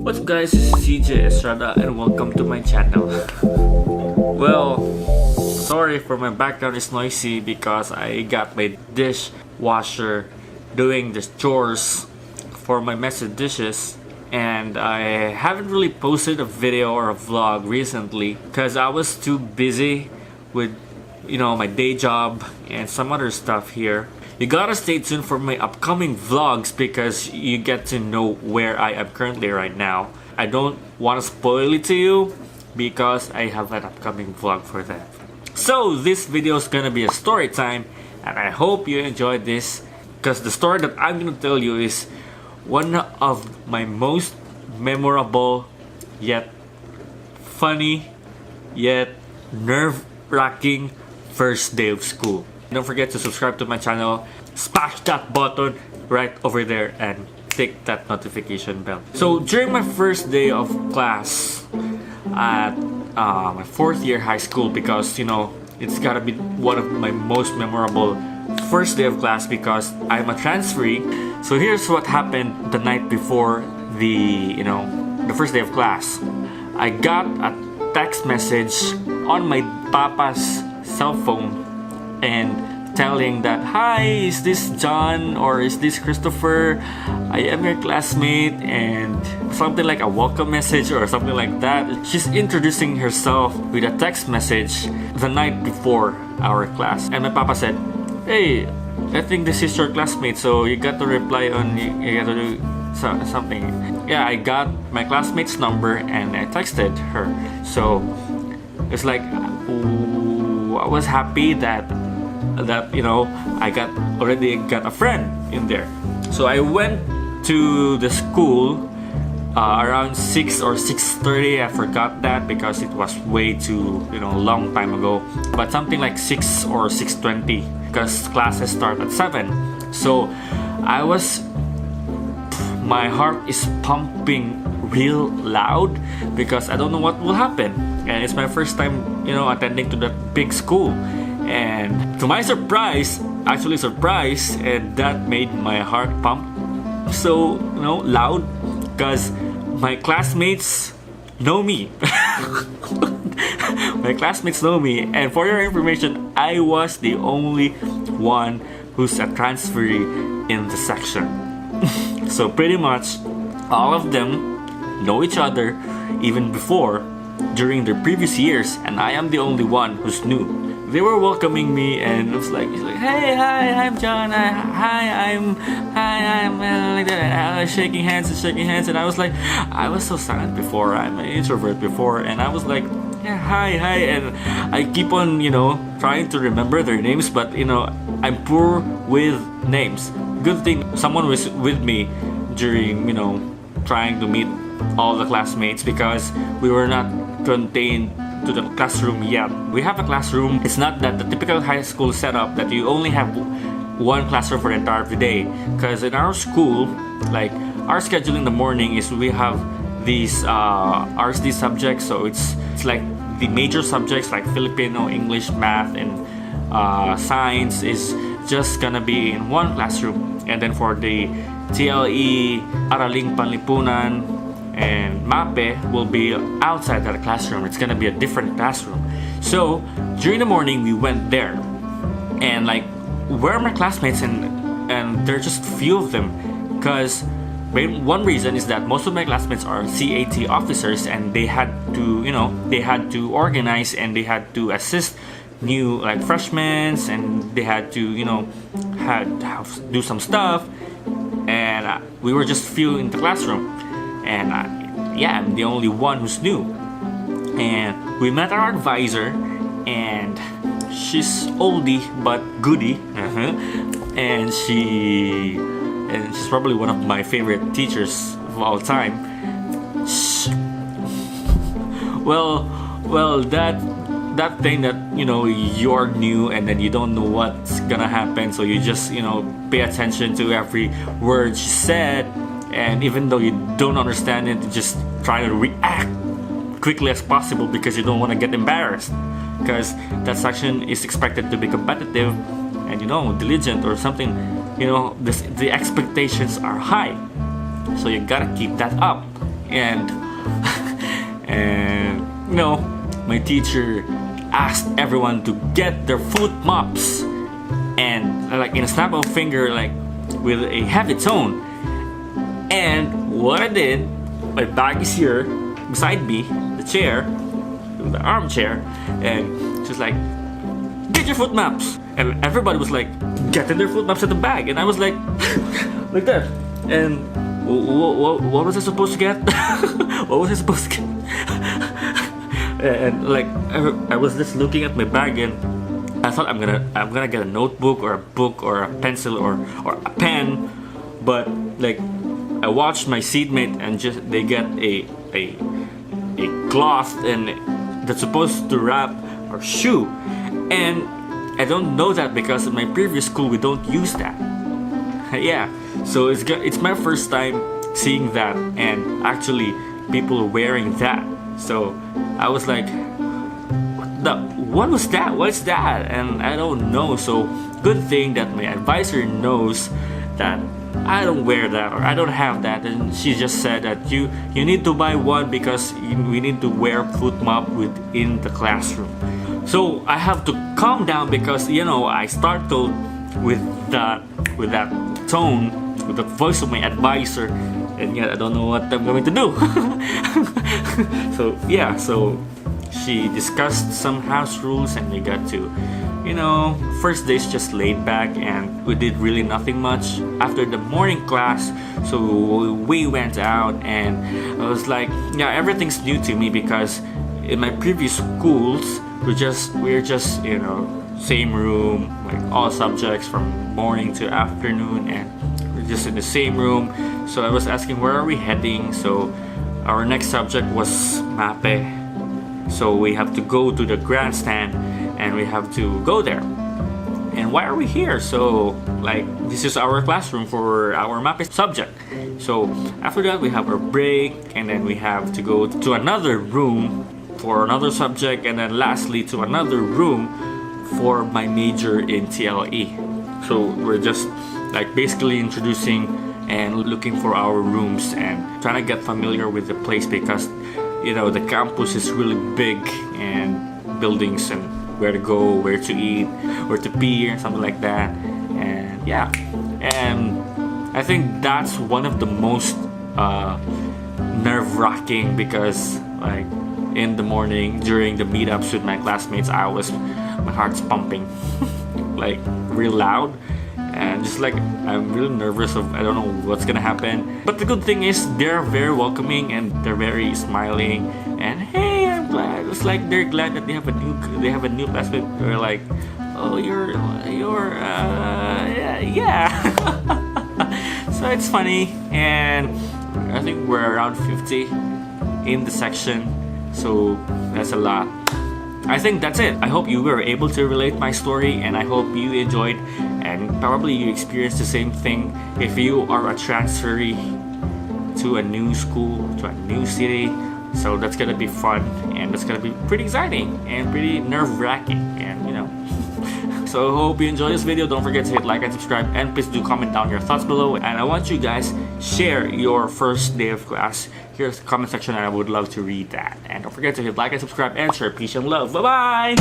What's up guys, this is CJ Estrada and welcome to my channel. Well, sorry for my background is noisy because I got my dishwasher doing the chores for my messy dishes, and I haven't really posted a video or a vlog recently because I was too busy with my day job and some other stuff here. You gotta stay tuned for my upcoming vlogs because you get to know where I am currently right now. I don't want to spoil it to you because I have an upcoming vlog for that. So this video is gonna be a story time, and I hope you enjoyed this because the story that I'm gonna tell you is one of my most memorable yet funny yet nerve-wracking first day of school. Don't forget to subscribe to my channel, smash that button right over there and click that notification bell. So during my first day of class at my 4th year high school, because it's gotta be one of my most memorable first day of class because I'm a transferee. So here's what happened the night before the first day of class. I got a text message on my papa's cell phone and telling that, "Hi, is this John or is this Christopher? I am your classmate," and something like a welcome message or something like that. She's introducing herself with a text message the night before our class, and my papa said, "Hey, I think this is your classmate, so you got to reply on, you got to do something." Yeah, I got my classmate's number and I texted her. So it's like, I was happy that I already got a friend in there. So I went to the school around 6 or 6:30. I forgot that because it was way too long time ago, but something like 6 or 6:20 because classes start at 7. So my heart is pumping real loud because I don't know what will happen, and it's my first time attending to that big school. And to my surprise, and that made my heart pump so loud because my classmates know me. My classmates know me, and for your information, I was the only one who's a transferee in the section. So pretty much all of them know each other even before during their previous years, and I am the only one who's new. They were welcoming me, and it was like, "Hey, hi, I'm John. I'm like that." And I was shaking hands, and I was like, I was so silent before. I'm an introvert before, and I was like, "Yeah, hi," and I keep on trying to remember their names, but I'm poor with names. Good thing someone was with me during trying to meet all the classmates because we were not contained to the classroom yet. We have a classroom. It's not that the typical high school setup that you only have one classroom for the entire day, because in our school, like our schedule in the morning is we have these RSD subjects, so it's like the major subjects like Filipino, English, math, and science is just gonna be in one classroom, and then for the TLE, Araling Panlipunan, and MAPE will be outside that classroom. It's gonna be a different classroom. So during the morning we went there, and like, where are my classmates? And there are just few of them, because one reason is that most of my classmates are CAT officers, and they had to organize and they had to assist new freshmen, and they had to do some stuff, and we were just few in the classroom. And I'm the only one who's new. And we met our advisor, and she's oldie but goodie. And she's probably one of my favorite teachers of all time. Well, that thing that you're new and then you don't know what's gonna happen, so you just pay attention to every word she said. And even though you don't understand it, you just try to react quickly as possible because you don't want to get embarrassed. Because that section is expected to be competitive and diligent or something. The expectations are high, so you gotta keep that up. and and you know, my teacher asked everyone to get their foot mops, and like in a snap of a finger, like with a heavy tone. And what I did, my bag is here beside me, the chair, the armchair, and she's like, get your foot maps. And everybody was like getting their foot maps at the bag, and I was like like that. And what was I supposed to get? What was I supposed to get? And like I was just looking at my bag, and I thought I'm gonna get a notebook or a book or a pencil or a pen, but like I watched my seatmate and just they get a cloth and that's supposed to wrap our shoe, and I don't know that because in my previous school we don't use that. Yeah, so it's my first time seeing that, and actually people are wearing that. So I was like, what was that? What's that? And I don't know. So good thing that my advisor knows that I don't wear that or I don't have that, and she just said that you need to buy one because we need to wear foot mop within the classroom. So I have to calm down because you know I startled with that tone, with the voice of my advisor, and yet I don't know what I'm going to do. So yeah, so she discussed some house rules and we got to, you know, first day's just laid back and we did really nothing much after the morning class. So we went out and I was like, yeah, everything's new to me because in my previous schools we're just you know, same room, like all subjects from morning to afternoon, and we're just in the same room. So I was asking where are we heading. So our next subject was MAPE. So we have to go to the grandstand and we have to go there. And why are we here? So like this is our classroom for our MAPE subject. So after that we have our break, and then we have to go to another room for another subject, and then lastly to another room for my major in TLE. So we're just like basically introducing and looking for our rooms and trying to get familiar with the place because you know the campus is really big and buildings and where to go, where to eat, where to pee or something like that. And yeah, and I think that's one of the most nerve-wracking because like in the morning during the meetups with my classmates my heart's pumping like real loud, and just like I'm really nervous of I don't know what's gonna happen. But the good thing is they're very welcoming and they're very smiling, and hey, I'm glad. It's like they're glad that they have a new classmate. They're like, oh, you're yeah. So it's funny, and I think we're around 50 in the section, so that's a lot. I think that's it. I hope you were able to relate my story, and I hope you enjoyed, and probably you experienced the same thing if you are a transferee to a new school, to a new city. So that's gonna be fun, and that's gonna be pretty exciting and pretty nerve-wracking, and you know. So I hope you enjoyed this video. Don't forget to hit like and subscribe, and please do comment down your thoughts below. And I want you guys share your first day of class. Here's the comment section and I would love to read that. And don't forget to hit like and subscribe and share. Peace and love. Bye bye.